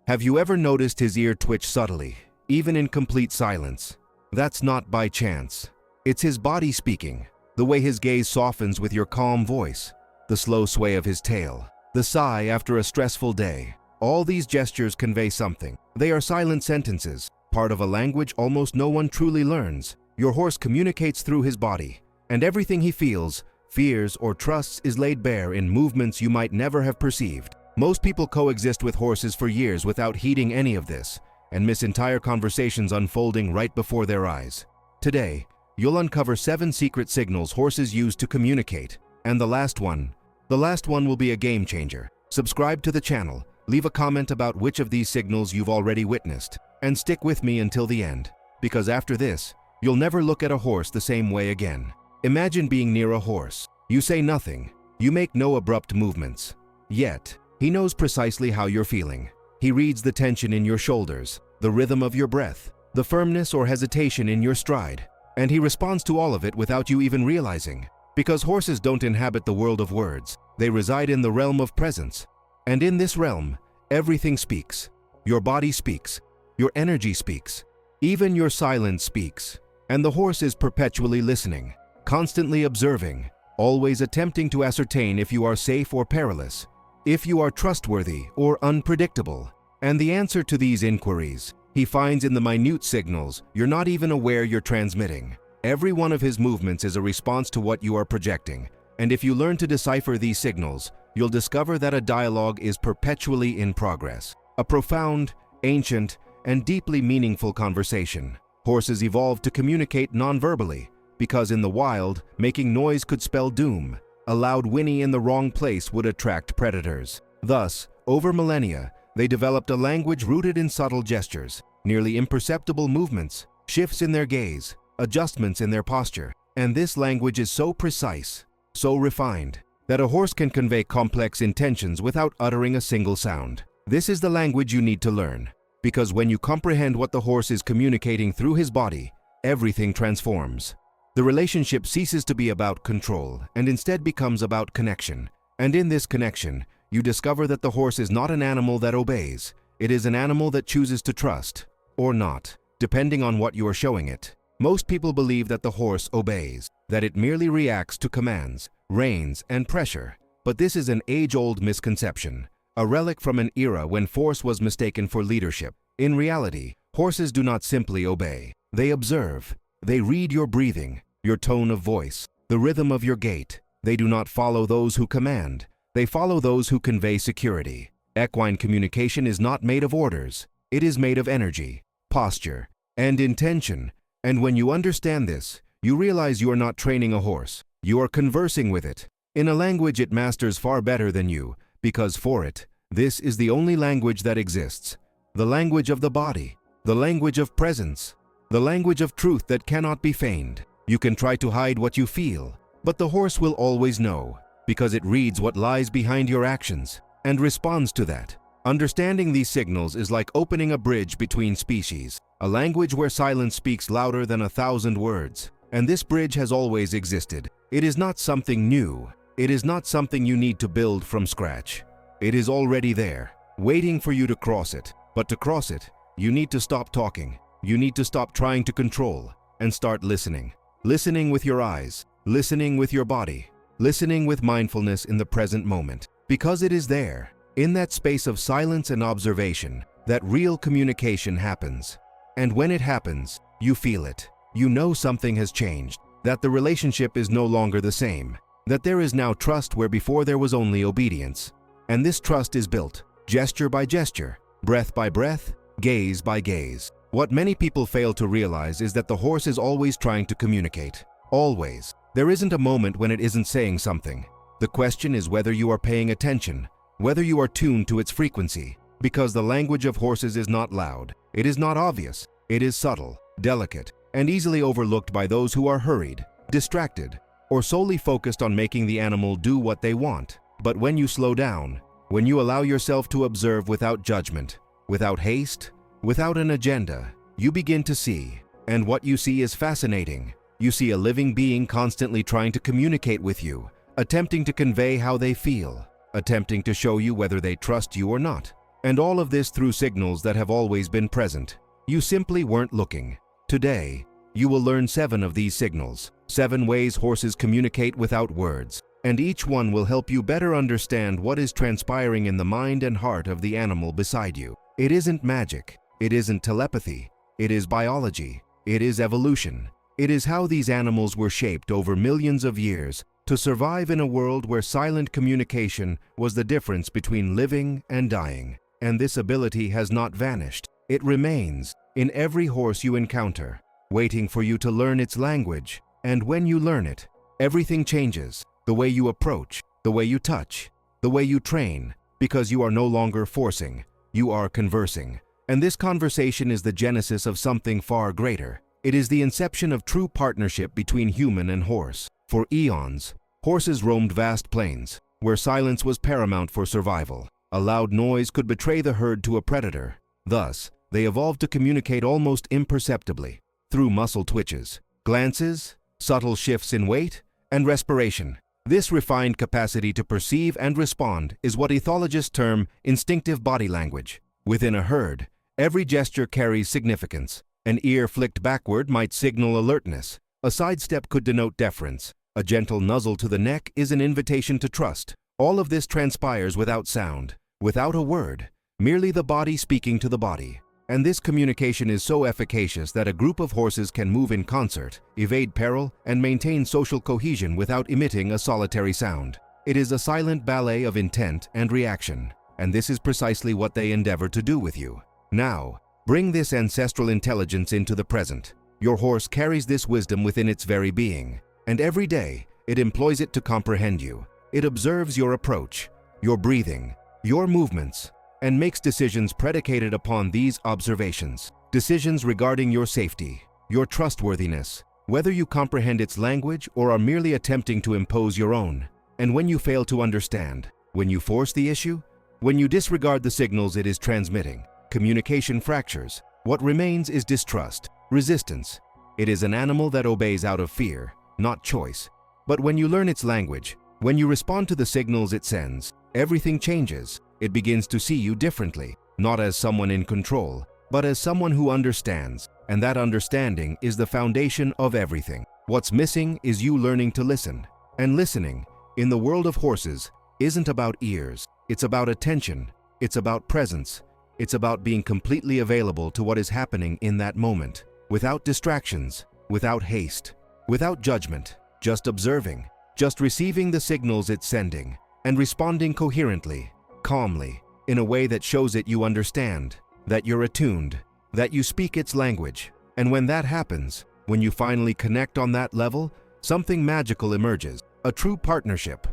Have you ever noticed his ear twitch subtly, even in complete silence? That's not by chance. It's his body speaking, the way his gaze softens with your calm voice, the slow sway of his tail, the sigh after a stressful day. All these gestures convey something. They are silent sentences, part of a language almost no one truly learns. Your horse communicates through his body, and everything he feels, fears, or trusts is laid bare in movements you might never have perceived. Most people coexist with horses for years without heeding any of this, and miss entire conversations unfolding right before their eyes. Today, you'll uncover 7 secret signals horses use to communicate, and the last one will be a game changer. Subscribe to the channel, leave a comment about which of these signals you've already witnessed, and stick with me until the end, because after this, you'll never look at a horse the same way again. Imagine being near a horse. You say nothing, you make no abrupt movements. Yet, he knows precisely how you're feeling. He reads the tension in your shoulders, the rhythm of your breath, the firmness or hesitation in your stride, and he responds to all of it without you even realizing. Because horses don't inhabit the world of words, they reside in the realm of presence. And in this realm, everything speaks. Your body speaks, your energy speaks, even your silence speaks. And the horse is perpetually listening, constantly observing, always attempting to ascertain if you are safe or perilous, if you are trustworthy or unpredictable. And the answer to these inquiries he finds in the minute signals you're not even aware you're transmitting. Every one of his movements is a response to what you are projecting, and if you learn to decipher these signals, you'll discover that a dialogue is perpetually in progress. A profound, ancient, and deeply meaningful conversation. Horses evolved to communicate non-verbally, because in the wild, making noise could spell doom. A loud whinny in the wrong place would attract predators. Thus, over millennia, they developed a language rooted in subtle gestures, nearly imperceptible movements, shifts in their gaze, adjustments in their posture. And this language is so precise, so refined, that a horse can convey complex intentions without uttering a single sound. This is the language you need to learn, because when you comprehend what the horse is communicating through his body, everything transforms. The relationship ceases to be about control and instead becomes about connection. And in this connection, you discover that the horse is not an animal that obeys. It is an animal that chooses to trust, or not, depending on what you are showing it. Most people believe that the horse obeys, that it merely reacts to commands, reins, and pressure. But this is an age-old misconception, a relic from an era when force was mistaken for leadership. In reality, horses do not simply obey. They observe. They read your breathing, your tone of voice, the rhythm of your gait. They do not follow those who command. They follow those who convey security. Equine communication is not made of orders. It is made of energy, posture, and intention. And when you understand this, you realize you are not training a horse. You are conversing with it, in a language it masters far better than you, because for it, this is the only language that exists. The language of the body, the language of presence, the language of truth that cannot be feigned. You can try to hide what you feel, but the horse will always know, because it reads what lies behind your actions and responds to that. Understanding these signals is like opening a bridge between species, a language where silence speaks louder than 1,000 words. And this bridge has always existed. It is not something new. It is not something you need to build from scratch. It is already there, waiting for you to cross it. But to cross it, you need to stop talking. You need to stop trying to control and start listening. Listening with your eyes, listening with your body, listening with mindfulness in the present moment. Because it is there, in that space of silence and observation, that real communication happens. And when it happens, you feel it. You know something has changed, that the relationship is no longer the same, that there is now trust where before there was only obedience. And this trust is built, gesture by gesture, breath by breath, gaze by gaze. What many people fail to realize is that the horse is always trying to communicate. Always. There isn't a moment when it isn't saying something. The question is whether you are paying attention, whether you are tuned to its frequency. Because the language of horses is not loud. It is not obvious. It is subtle, delicate, and easily overlooked by those who are hurried, distracted, or solely focused on making the animal do what they want. But when you slow down, when you allow yourself to observe without judgment, without haste, without an agenda, you begin to see. And what you see is fascinating. You see a living being constantly trying to communicate with you, attempting to convey how they feel, attempting to show you whether they trust you or not. And all of this through signals that have always been present. You simply weren't looking. Today, you will learn 7 of these signals, 7 ways horses communicate without words, and each one will help you better understand what is transpiring in the mind and heart of the animal beside you. It isn't magic, it isn't telepathy, it is biology, it is evolution. It is how these animals were shaped over millions of years to survive in a world where silent communication was the difference between living and dying. And this ability has not vanished. It remains in every horse you encounter, waiting for you to learn its language. And when you learn it, everything changes. The way you approach, the way you touch, the way you train, because you are no longer forcing, you are conversing. And this conversation is the genesis of something far greater. It is the inception of true partnership between human and horse. For eons, horses roamed vast plains, where silence was paramount for survival. A loud noise could betray the herd to a predator. Thus, they evolved to communicate almost imperceptibly, through muscle twitches, glances, subtle shifts in weight, and respiration. This refined capacity to perceive and respond is what ethologists term instinctive body language. Within a herd, every gesture carries significance. An ear flicked backward might signal alertness. A sidestep could denote deference. A gentle nuzzle to the neck is an invitation to trust. All of this transpires without sound, without a word, merely the body speaking to the body. And this communication is so efficacious that a group of horses can move in concert, evade peril, and maintain social cohesion without emitting a solitary sound. It is a silent ballet of intent and reaction, and this is precisely what they endeavor to do with you. Now, bring this ancestral intelligence into the present. Your horse carries this wisdom within its very being, and every day it employs it to comprehend you. It observes your approach, your breathing, your movements, and makes decisions predicated upon these observations. Decisions regarding your safety, your trustworthiness, whether you comprehend its language or are merely attempting to impose your own. And when you fail to understand, when you force the issue, when you disregard the signals it is transmitting, communication fractures. What remains is distrust, resistance. It is an animal that obeys out of fear, not choice. But when you learn its language, when you respond to the signals it sends, everything changes. It begins to see you differently, not as someone in control, but as someone who understands. And that understanding is the foundation of everything. What's missing is you learning to listen. And listening, in the world of horses, isn't about ears. It's about attention. It's about presence. It's about being completely available to what is happening in that moment, without distractions, without haste, without judgment, just observing, just receiving the signals it's sending, and responding coherently, calmly, in a way that shows it you understand, that you're attuned, that you speak its language. And when that happens, when you finally connect on that level, something magical emerges, a true partnership,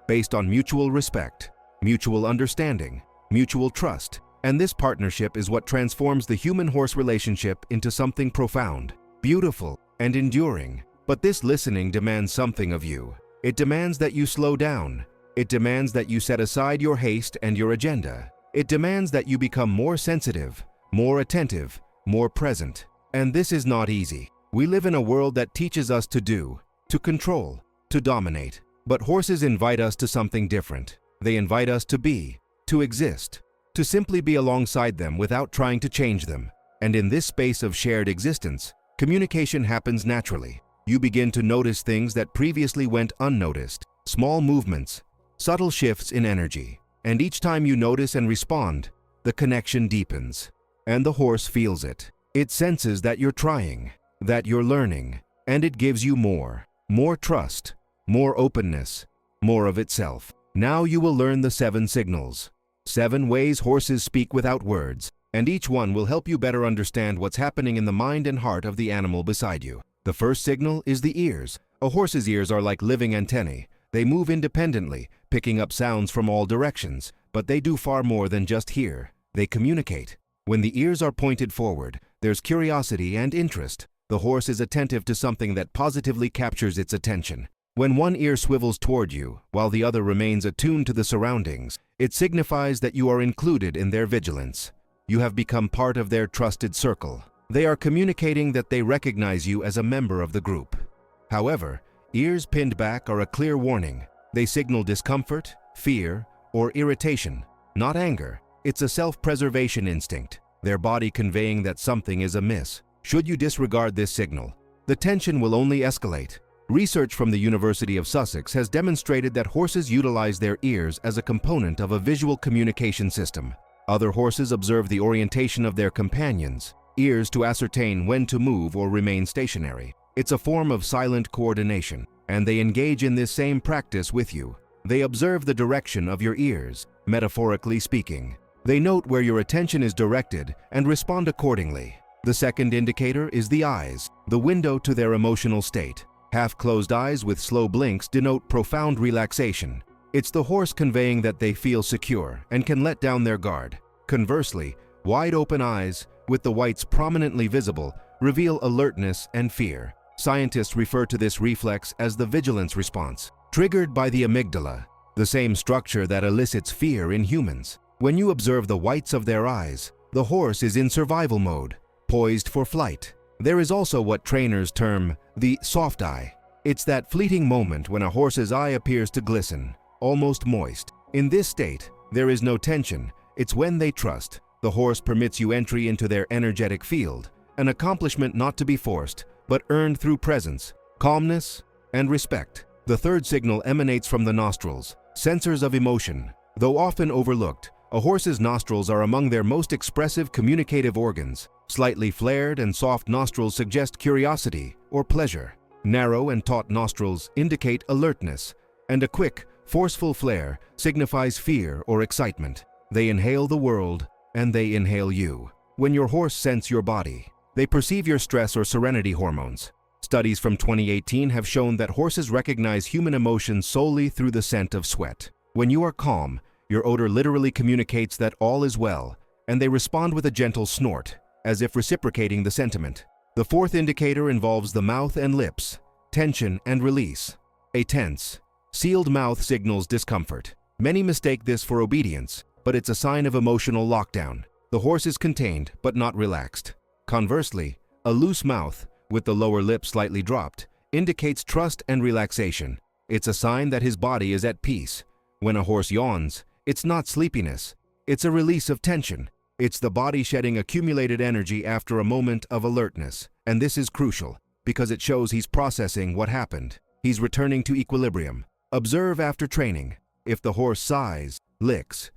based on mutual respect, mutual understanding, mutual trust. And this partnership is what transforms the human-horse relationship into something profound, beautiful, and enduring. But this listening demands something of you. It demands that you slow down. It demands that you set aside your haste and your agenda. It demands that you become more sensitive, more attentive, more present. And this is not easy. We live in a world that teaches us to do, to control, to dominate. But horses invite us to something different. They invite us to be, to exist, to simply be alongside them without trying to change them. And in this space of shared existence, communication happens naturally. You begin to notice things that previously went unnoticed, small movements, subtle shifts in energy. And each time you notice and respond, the connection deepens. And the horse feels it. It senses that you're trying, that you're learning, and it gives you more trust, more openness, more of itself. Now you will learn the 7 signals. 7 ways horses speak without words, and each one will help you better understand what's happening in the mind and heart of the animal beside you. The first signal is the ears. A horse's ears are like living antennae. They move independently, picking up sounds from all directions, but they do far more than just hear. They communicate. When the ears are pointed forward, there's curiosity and interest. The horse is attentive to something that positively captures its attention. When one ear swivels toward you, while the other remains attuned to the surroundings, it signifies that you are included in their vigilance. You have become part of their trusted circle. They are communicating that they recognize you as a member of the group. However, ears pinned back are a clear warning. They signal discomfort, fear, or irritation, not anger. It's a self-preservation instinct, their body conveying that something is amiss. Should you disregard this signal, the tension will only escalate. Research from the University of Sussex has demonstrated that horses utilize their ears as a component of a visual communication system. Other horses observe the orientation of their companions' ears to ascertain when to move or remain stationary. It's a form of silent coordination, and they engage in this same practice with you. They observe the direction of your ears, metaphorically speaking. They note where your attention is directed and respond accordingly. The second indicator is the eyes, the window to their emotional state. Half-closed eyes with slow blinks denote profound relaxation. It's the horse conveying that they feel secure and can let down their guard. Conversely, wide-open eyes, with the whites prominently visible, reveal alertness and fear. Scientists refer to this reflex as the vigilance response, triggered by the amygdala, the same structure that elicits fear in humans. When you observe the whites of their eyes, the horse is in survival mode, poised for flight. There is also what trainers term the soft eye. It's that fleeting moment when a horse's eye appears to glisten, almost moist. In this state, there is no tension. It's when they trust. The horse permits you entry into their energetic field, an accomplishment not to be forced, but earned through presence, calmness, and respect. The third signal emanates from the nostrils, sensors of emotion. Though often overlooked, a horse's nostrils are among their most expressive communicative organs. Slightly flared and soft nostrils suggest curiosity or pleasure. Narrow and taut nostrils indicate alertness, and a quick, forceful flare signifies fear or excitement. They inhale the world, and they inhale you. When your horse scents your body, they perceive your stress or serenity hormones. Studies from 2018 have shown that horses recognize human emotions solely through the scent of sweat. When you are calm, your odor literally communicates that all is well, and they respond with a gentle snort, as if reciprocating the sentiment. The fourth indicator involves the mouth and lips, tension and release. A tense, sealed mouth signals discomfort. Many mistake this for obedience, but it's a sign of emotional lockdown. The horse is contained, but not relaxed. Conversely, a loose mouth, with the lower lip slightly dropped, indicates trust and relaxation. It's a sign that his body is at peace. When a horse yawns, it's not sleepiness. It's a release of tension. It's the body shedding accumulated energy after a moment of alertness. And this is crucial, because it shows he's processing what happened. He's returning to equilibrium. Observe after training. If the horse sighs, licks,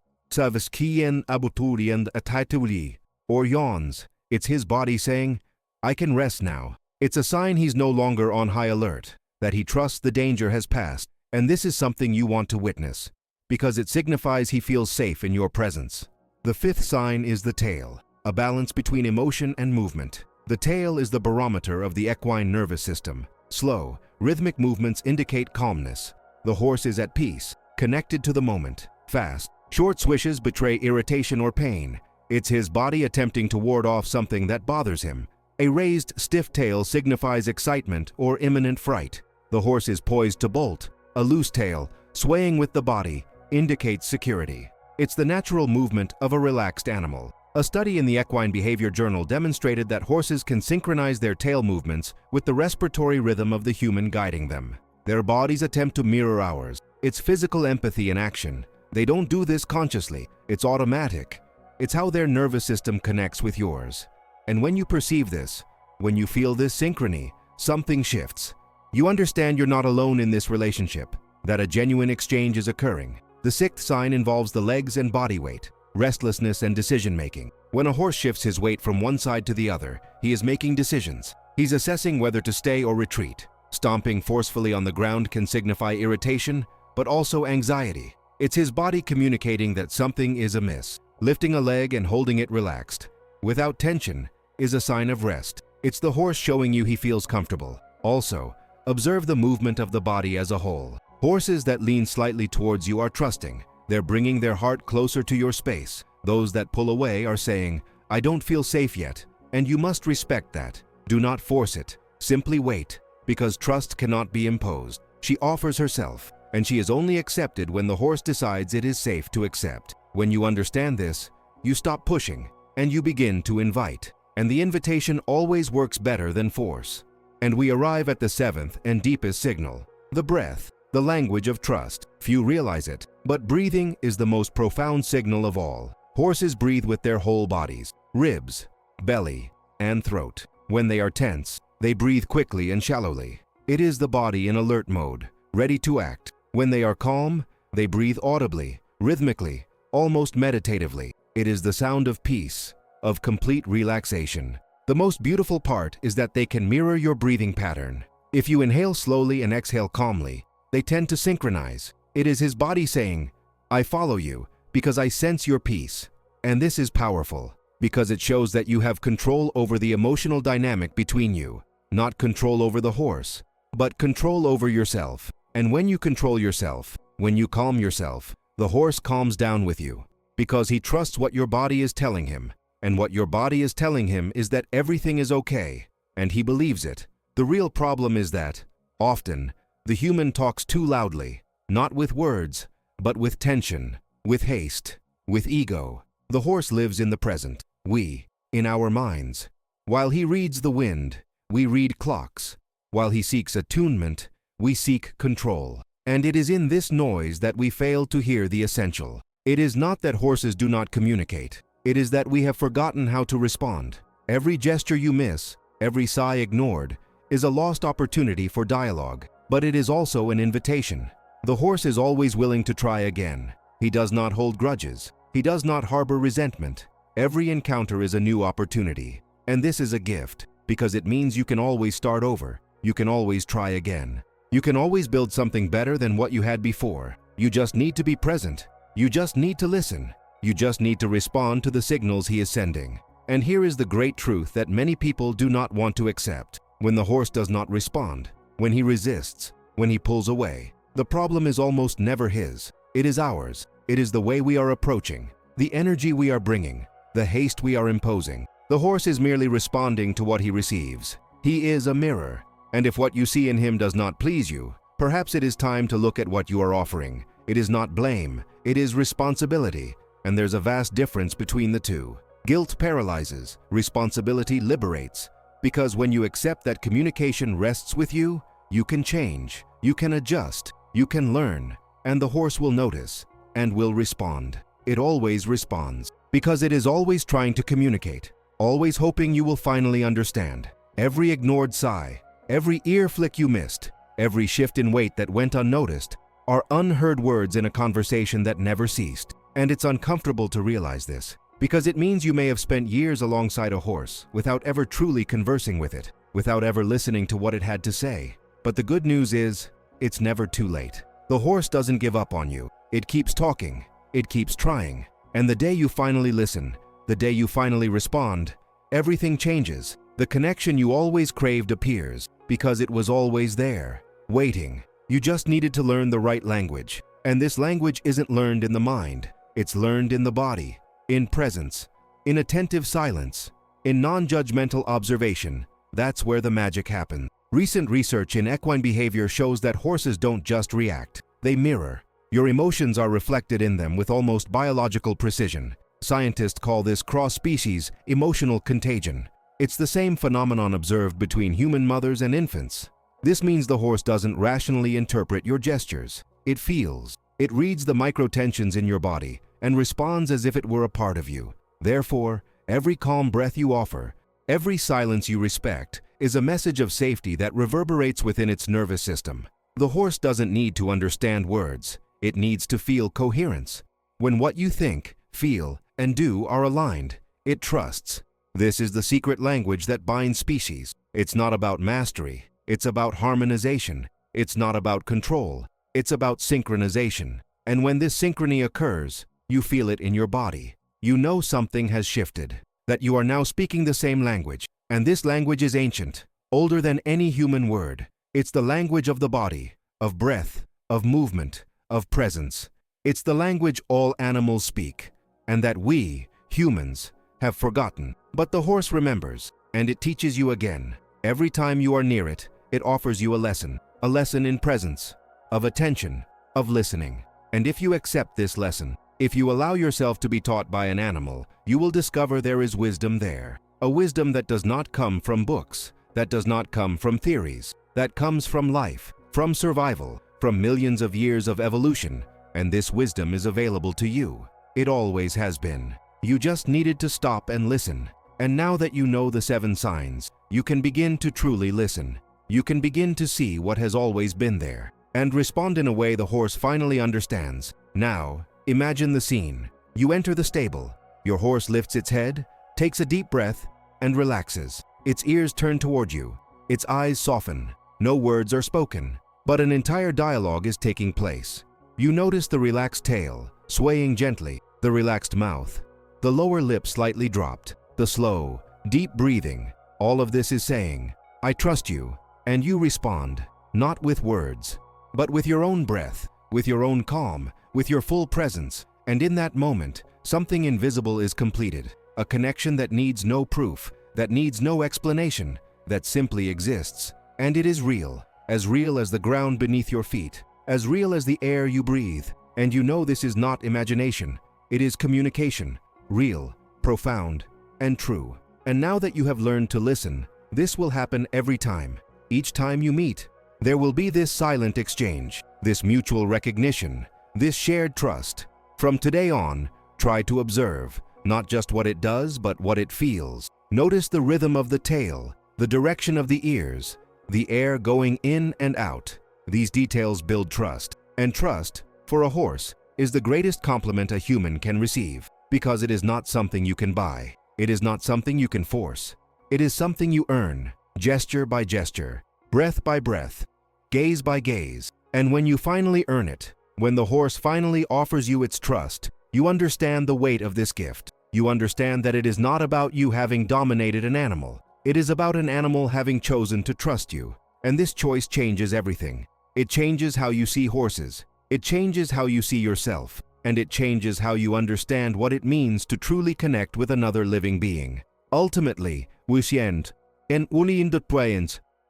or yawns, it's his body saying, "I can rest now." It's a sign he's no longer on high alert, that he trusts the danger has passed. And this is something you want to witness, because it signifies he feels safe in your presence. The fifth sign is the tail, a balance between emotion and movement. The tail is the barometer of the equine nervous system. Slow, rhythmic movements indicate calmness. The horse is at peace, connected to the moment. Fast, short swishes betray irritation or pain. It's his body attempting to ward off something that bothers him. A raised, stiff tail signifies excitement or imminent fright. The horse is poised to bolt. A loose tail, swaying with the body, indicates security. It's the natural movement of a relaxed animal. A study in the Equine Behavior Journal demonstrated that horses can synchronize their tail movements with the respiratory rhythm of the human guiding them. Their bodies attempt to mirror ours. It's physical empathy in action. They don't do this consciously. It's automatic. It's how their nervous system connects with yours. And when you perceive this, when you feel this synchrony, something shifts. You understand you're not alone in this relationship, that a genuine exchange is occurring. The sixth sign involves the legs and body weight, restlessness and decision-making. When a horse shifts his weight from one side to the other, he is making decisions. He's assessing whether to stay or retreat. Stomping forcefully on the ground can signify irritation, but also anxiety. It's his body communicating that something is amiss. Lifting a leg and holding it relaxed, without tension, is a sign of rest. It's the horse showing you he feels comfortable. Also, observe the movement of the body as a whole. Horses that lean slightly towards you are trusting. They're bringing their heart closer to your space. Those that pull away are saying, "I don't feel safe yet," and you must respect that. Do not force it. Simply wait, because trust cannot be imposed. She offers herself, and she is only accepted when the horse decides it is safe to accept. When you understand this, you stop pushing, and you begin to invite. And the invitation always works better than force. And we arrive at the seventh and deepest signal, the breath, the language of trust. Few realize it, but breathing is the most profound signal of all. Horses breathe with their whole bodies, ribs, belly, and throat. When they are tense, they breathe quickly and shallowly. It is the body in alert mode, ready to act. When they are calm, they breathe audibly, rhythmically, almost meditatively. It is the sound of peace, of complete relaxation. The most beautiful part is that they can mirror your breathing pattern. If you inhale slowly and exhale calmly, they tend to synchronize. It is his body saying, "I follow you because I sense your peace." And this is powerful because it shows that you have control over the emotional dynamic between you. Not control over the horse, but control over yourself. And when you control yourself, when you calm yourself, the horse calms down with you because he trusts what your body is telling him. And what your body is telling him is that everything is okay, and he believes it. The real problem is that, often, the human talks too loudly, not with words, but with tension, with haste, with ego. The horse lives in the present, we, in our minds. While he reads the wind, we read clocks. While he seeks attunement, we seek control. And it is in this noise that we fail to hear the essential. It is not that horses do not communicate. It is that we have forgotten how to respond. Every gesture you miss, every sigh ignored, is a lost opportunity for dialogue, but it is also an invitation. The horse is always willing to try again. He does not hold grudges. He does not harbor resentment. Every encounter is a new opportunity. And this is a gift, because it means you can always start over. You can always try again. You can always build something better than what you had before. You just need to be present. You just need to listen. You just need to respond to the signals he is sending. And here is the great truth that many people do not want to accept. When the horse does not respond, when he resists, when he pulls away, the problem is almost never his. It is ours. It is the way we are approaching, the energy we are bringing, the haste we are imposing. The horse is merely responding to what he receives. He is a mirror. And if what you see in him does not please you, perhaps it is time to look at what you are offering. It is not blame. It is responsibility. And there's a vast difference between the two. Guilt paralyzes, responsibility liberates. Because when you accept that communication rests with you, you can change, you can adjust, you can learn, and the horse will notice and will respond. It always responds because it is always trying to communicate, always hoping you will finally understand. Every ignored sigh, every ear flick you missed, every shift in weight that went unnoticed are unheard words in a conversation that never ceased. And it's uncomfortable to realize this, because it means you may have spent years alongside a horse without ever truly conversing with it, without ever listening to what it had to say. But the good news is, it's never too late. The horse doesn't give up on you. It keeps talking. It keeps trying. And the day you finally listen, the day you finally respond, everything changes. The connection you always craved appears, because it was always there, waiting. You just needed to learn the right language. And this language isn't learned in the mind. It's learned in the body, in presence, in attentive silence, in non-judgmental observation. That's where the magic happens. Recent research in equine behavior shows that horses don't just react, they mirror. Your emotions are reflected in them with almost biological precision. Scientists call this cross-species emotional contagion. It's the same phenomenon observed between human mothers and infants. This means the horse doesn't rationally interpret your gestures. It feels. It reads the micro-tensions in your body and responds as if it were a part of you. Therefore, every calm breath you offer, every silence you respect, is a message of safety that reverberates within its nervous system. The horse doesn't need to understand words. It needs to feel coherence. When what you think, feel, and do are aligned, it trusts. This is the secret language that binds species. It's not about mastery. It's about harmonization. It's not about control. It's about synchronization. And when this synchrony occurs, you feel it in your body. You know something has shifted, that you are now speaking the same language. And this language is ancient, older than any human word. It's the language of the body, of breath, of movement, of presence. It's the language all animals speak, and that we, humans, have forgotten. But the horse remembers, and it teaches you again. Every time you are near it, it offers you a lesson in presence, of attention, of listening. And if you accept this lesson, if you allow yourself to be taught by an animal, you will discover there is wisdom there. A wisdom that does not come from books, that does not come from theories, that comes from life, from survival, from millions of years of evolution. And this wisdom is available to you. It always has been. You just needed to stop and listen. And now that you know the 7 signs, you can begin to truly listen. You can begin to see what has always been there and respond in a way the horse finally understands. Now, imagine the scene. You enter the stable. Your horse lifts its head, takes a deep breath, and relaxes. Its ears turn toward you. Its eyes soften. No words are spoken, but an entire dialogue is taking place. You notice the relaxed tail, swaying gently, the relaxed mouth, the lower lip slightly dropped, the slow, deep breathing. All of this is saying, "I trust you," and you respond, not with words, but with your own breath, with your own calm, with your full presence. And in that moment, something invisible is completed, a connection that needs no proof, that needs no explanation, that simply exists. And it is real as the ground beneath your feet, as real as the air you breathe. And you know this is not imagination, it is communication, real, profound, and true. And now that you have learned to listen, this will happen every time. Each time you meet, there will be this silent exchange, this mutual recognition, this shared trust. From today on, try to observe, not just what it does, but what it feels. Notice the rhythm of the tail, the direction of the ears, the air going in and out. These details build trust. And trust, for a horse, is the greatest compliment a human can receive, because it is not something you can buy. It is not something you can force. It is something you earn, gesture by gesture, breath by breath, gaze by gaze. And when you finally earn it, when the horse finally offers you its trust, you understand the weight of this gift. You understand that it is not about you having dominated an animal. It is about an animal having chosen to trust you. And this choice changes everything. It changes how you see horses. It changes how you see yourself. And it changes how you understand what it means to truly connect with another living being. Ultimately,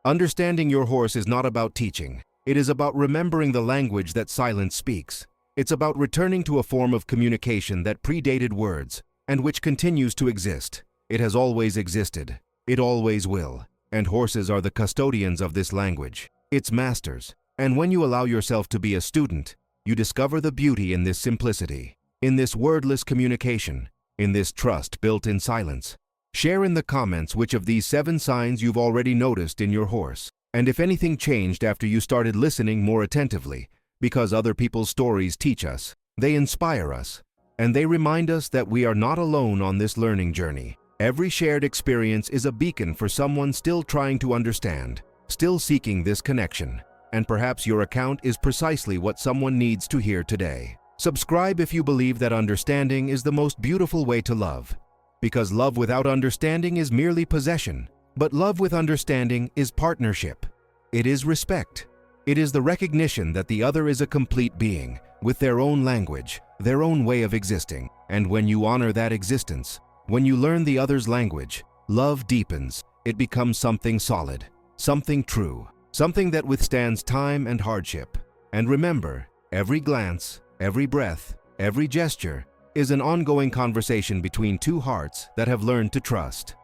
understanding your horse is not about teaching. It is about remembering the language that silence speaks. It's about returning to a form of communication that predated words and which continues to exist. It has always existed. It always will. And horses are the custodians of this language, its masters. And when you allow yourself to be a student, you discover the beauty in this simplicity, in this wordless communication, in this trust built in silence. Share in the comments which of these 7 signs you've already noticed in your horse, and if anything changed after you started listening more attentively, because other people's stories teach us, they inspire us, and they remind us that we are not alone on this learning journey. Every shared experience is a beacon for someone still trying to understand, still seeking this connection. And perhaps your account is precisely what someone needs to hear today. Subscribe if you believe that understanding is the most beautiful way to love. Because love without understanding is merely possession, but love with understanding is partnership. It is respect. It is the recognition that the other is a complete being, with their own language, their own way of existing. And when you honor that existence, when you learn the other's language, love deepens. It becomes something solid, something true, something that withstands time and hardship. And remember, every glance, every breath, every gesture is an ongoing conversation between 2 hearts that have learned to trust.